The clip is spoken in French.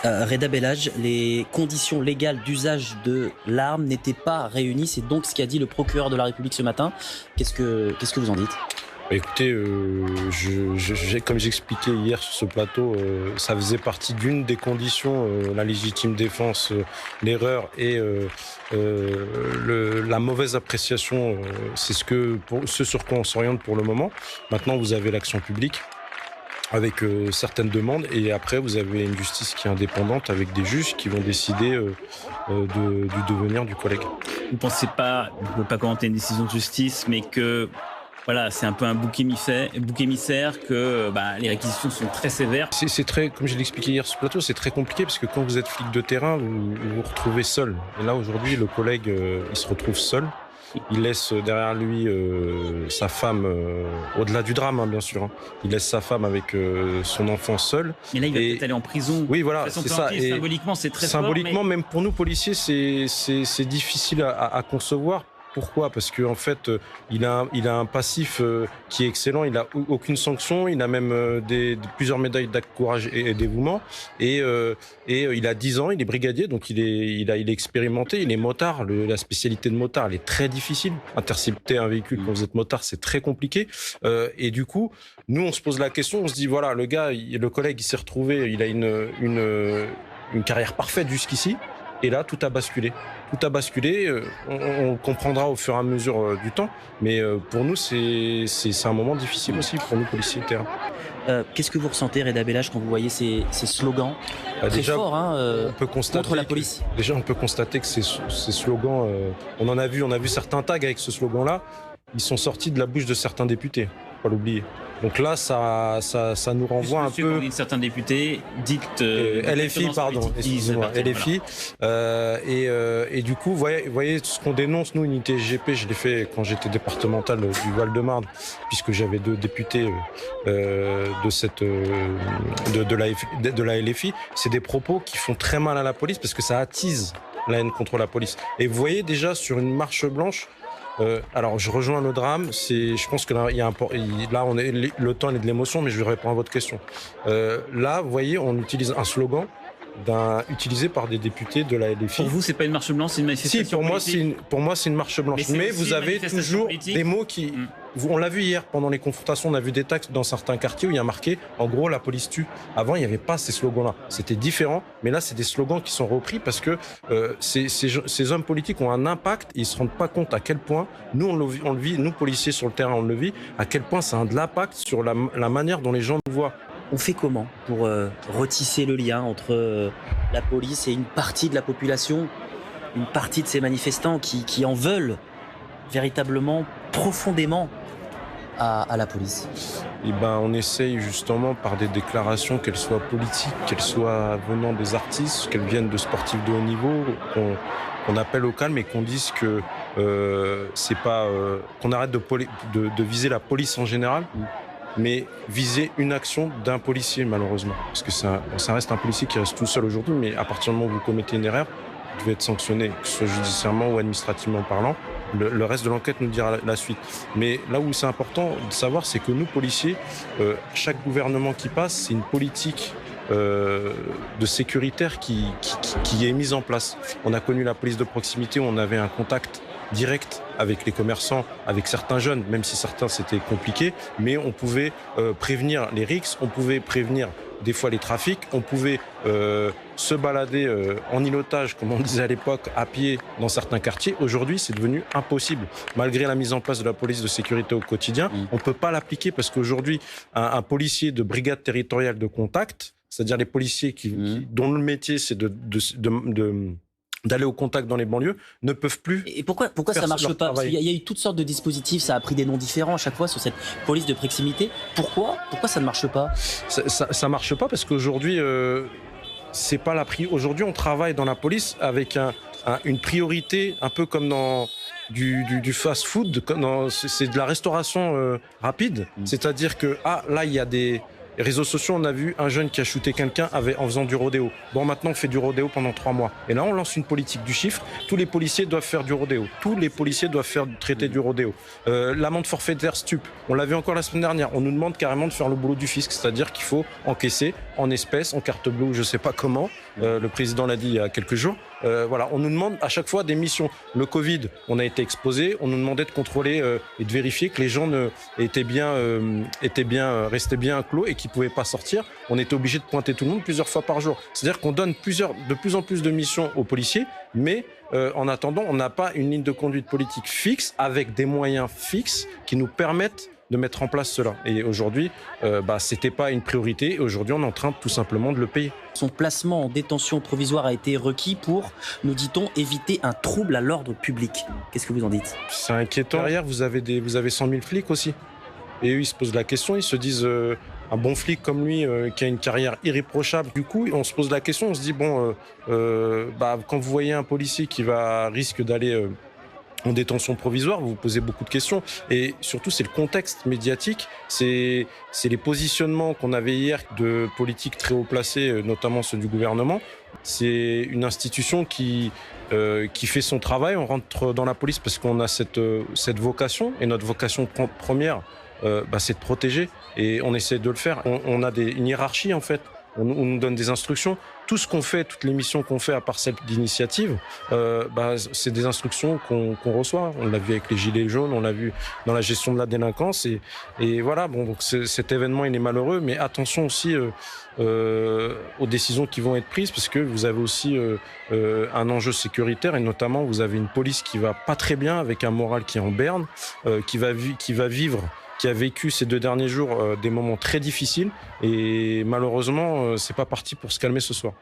Reda Bellage, les conditions légales d'usage de l'arme n'étaient pas réunies. C'est donc ce qu'a dit le procureur de la République ce matin. Qu'est-ce que vous en dites ? Écoutez, comme j'expliquais hier sur ce plateau, ça faisait partie d'une des conditions, la légitime défense, l'erreur et la mauvaise appréciation. C'est ce sur quoi on s'oriente pour le moment. Maintenant, vous avez l'action publique avec certaines demandes et après vous avez une justice qui est indépendante avec des juges qui vont décider du devenir du collègue. Vous ne pensez pas, vous ne pouvez pas commenter une décision de justice, mais que voilà, c'est un peu un bouc émissaire, que les réquisitions sont très sévères. C'est très, comme je l'ai expliqué hier sur ce plateau, c'est très compliqué parce que quand vous êtes flic de terrain, vous vous retrouvez seul. Et là aujourd'hui, le collègue, il se retrouve seul. Il laisse derrière lui sa femme, au-delà du drame, hein, bien sûr. Hein. Il laisse sa femme avec son enfant seul. Mais là, il va peut-être aller en prison. Oui, voilà, c'est ça. Et symboliquement, c'est très symboliquement, fort, mais... même pour nous policiers, c'est difficile à concevoir. Pourquoi ? Parce qu'en fait, il a un passif qui est excellent. Il a aucune sanction. Il a même plusieurs médailles d'acte courage et dévouement. Et il a 10 ans. Il est brigadier, donc il est expérimenté. Il est motard. La spécialité de motard, elle est très difficile. Intercepter un véhicule quand vous êtes motard, c'est très compliqué. Et du coup, nous, on se pose la question. On se dit voilà, le collègue, il s'est retrouvé. Il a une carrière parfaite jusqu'ici. Et là, tout a basculé. Tout a basculé. On comprendra au fur et à mesure du temps. Mais pour nous, c'est un moment difficile aussi pour nous, policiers de terrain. Qu'est-ce que vous ressentez, Reda Bellage, quand vous voyez ces slogans très déjà, forts on peut constater contre la police ? Déjà, on peut constater que ces slogans, on a vu certains tags avec ce slogan-là. Ils sont sortis de la bouche de certains députés. Faut pas l'oublier. Donc là, ça nous renvoie un peu. Certains députés dites LFI, pardon, excusez-moi, LFI. Voilà. Et du coup, vous voyez ce qu'on dénonce, nous, unité SGP, je l'ai fait quand j'étais départemental du Val-de-Marne, puisque j'avais 2 députés de la LFI. C'est des propos qui font très mal à la police parce que ça attise la haine contre la police. Et vous voyez déjà sur une marche blanche. Alors, je rejoins le drame. Je pense que là, le temps est de l'émotion, mais je vais répondre à votre question. Là, vous voyez, on utilise un slogan utilisé par des députés de la LFI. Pour vous, c'est pas une marche blanche, c'est une manifestation politique. Pour moi, c'est une marche blanche. Mais vous avez toujours des mots qui... On l'a vu hier, pendant les confrontations, on a vu des textes dans certains quartiers où il y a marqué « En gros, la police tue ». Avant, il n'y avait pas ces slogans-là. C'était différent, mais là, c'est des slogans qui sont repris parce que ces hommes politiques ont un impact et ils ne se rendent pas compte à quel point, nous, on le vit, nous, policiers sur le terrain, on le vit, à quel point ça a de l'impact sur la manière dont les gens nous voient. On fait comment pour retisser le lien entre la police et une partie de la population, une partie de ces manifestants qui en veulent véritablement, profondément à la police? Et on essaye justement par des déclarations, qu'elles soient politiques, qu'elles soient venant des artistes, qu'elles viennent de sportifs de haut niveau, qu'on appelle au calme et qu'on dise que c'est pas qu'on arrête de viser la police en général. Mais viser une action d'un policier, malheureusement. Parce que ça reste un policier qui reste tout seul aujourd'hui, mais à partir du moment où vous commettez une erreur, vous devez être sanctionné, que ce soit judiciairement ou administrativement parlant. Le reste de l'enquête nous dira la suite. Mais là où c'est important de savoir, c'est que nous, policiers, chaque gouvernement qui passe, c'est une politique de sécuritaire qui est mise en place. On a connu la police de proximité où on avait un contact direct avec les commerçants, avec certains jeunes, même si certains c'était compliqué, mais on pouvait prévenir les rixes, on pouvait prévenir des fois les trafics, on pouvait se balader en îlotage, comme on disait à l'époque, à pied dans certains quartiers. Aujourd'hui, c'est devenu impossible. Malgré la mise en place de la police de sécurité au quotidien, on ne peut pas l'appliquer parce qu'aujourd'hui, un policier de brigade territoriale de contact, c'est-à-dire les policiers dont le métier c'est d'aller au contact dans les banlieues, ne peuvent plus. Et pourquoi ça marche pas? Parce qu'il y a eu toutes sortes de dispositifs, ça a pris des noms différents à chaque fois sur cette police de proximité. Pourquoi ça ne marche pas? Ça marche pas parce qu'aujourd'hui, c'est pas la priorité. Aujourd'hui, on travaille dans la police avec une priorité, un peu comme dans du fast-food, c'est de la restauration rapide. C'est-à-dire que là, il y a Les réseaux sociaux, on a vu un jeune qui a shooté quelqu'un en faisant du rodéo. Bon, maintenant, on fait du rodéo pendant 3 mois. Et là, on lance une politique du chiffre. Tous les policiers doivent faire du rodéo. Tous les policiers doivent traiter du rodéo. L'amende forfaitaire stup. On l'a vu encore la semaine dernière. On nous demande carrément de faire le boulot du fisc. C'est-à-dire qu'il faut encaisser en espèces, en carte bleue, je ne sais pas comment. Le président l'a dit il y a quelques jours. Voilà, on nous demande à chaque fois des missions. Le Covid, on a été exposé. On nous demandait de contrôler et de vérifier que les gens restaient bien clos et qu'ils ne pouvaient pas sortir. On était obligé de pointer tout le monde plusieurs fois par jour. C'est-à-dire qu'on donne de plus en plus de missions aux policiers, mais en attendant, on n'a pas une ligne de conduite politique fixe avec des moyens fixes qui nous permettent de mettre en place cela. Et aujourd'hui, c'était pas une priorité. Et aujourd'hui, on est en train tout simplement de le payer. Son placement en détention provisoire a été requis pour, nous dit-on, éviter un trouble à l'ordre public. Qu'est-ce que vous en dites ? C'est inquiétant. Derrière, vous avez 100 000 flics aussi. Et eux, ils se posent la question, ils se disent... un bon flic comme lui, qui a une carrière irréprochable. Du coup, on se pose la question, on se dit, quand vous voyez un policier qui risque d'aller en détention provisoire, vous vous posez beaucoup de questions. Et surtout, c'est le contexte médiatique, c'est les positionnements qu'on avait hier de politiques très haut placés, notamment ceux du gouvernement. C'est une institution qui fait son travail. On rentre dans la police parce qu'on a cette vocation, et notre vocation première, c'est de protéger, et on essaie de le faire. On a une hiérarchie en fait, on nous donne des instructions. Tout ce qu'on fait, toutes les missions qu'on fait à part celle d'initiative, c'est des instructions qu'on reçoit. On l'a vu avec les gilets jaunes, on l'a vu dans la gestion de la délinquance, et voilà. Bon, donc cet événement il est malheureux, mais attention aussi aux décisions qui vont être prises, parce que vous avez aussi un enjeu sécuritaire, et notamment vous avez une police qui va pas très bien, avec un moral qui est en berne, qui a vécu ces 2 derniers jours des moments très difficiles, et malheureusement, c'est pas parti pour se calmer ce soir.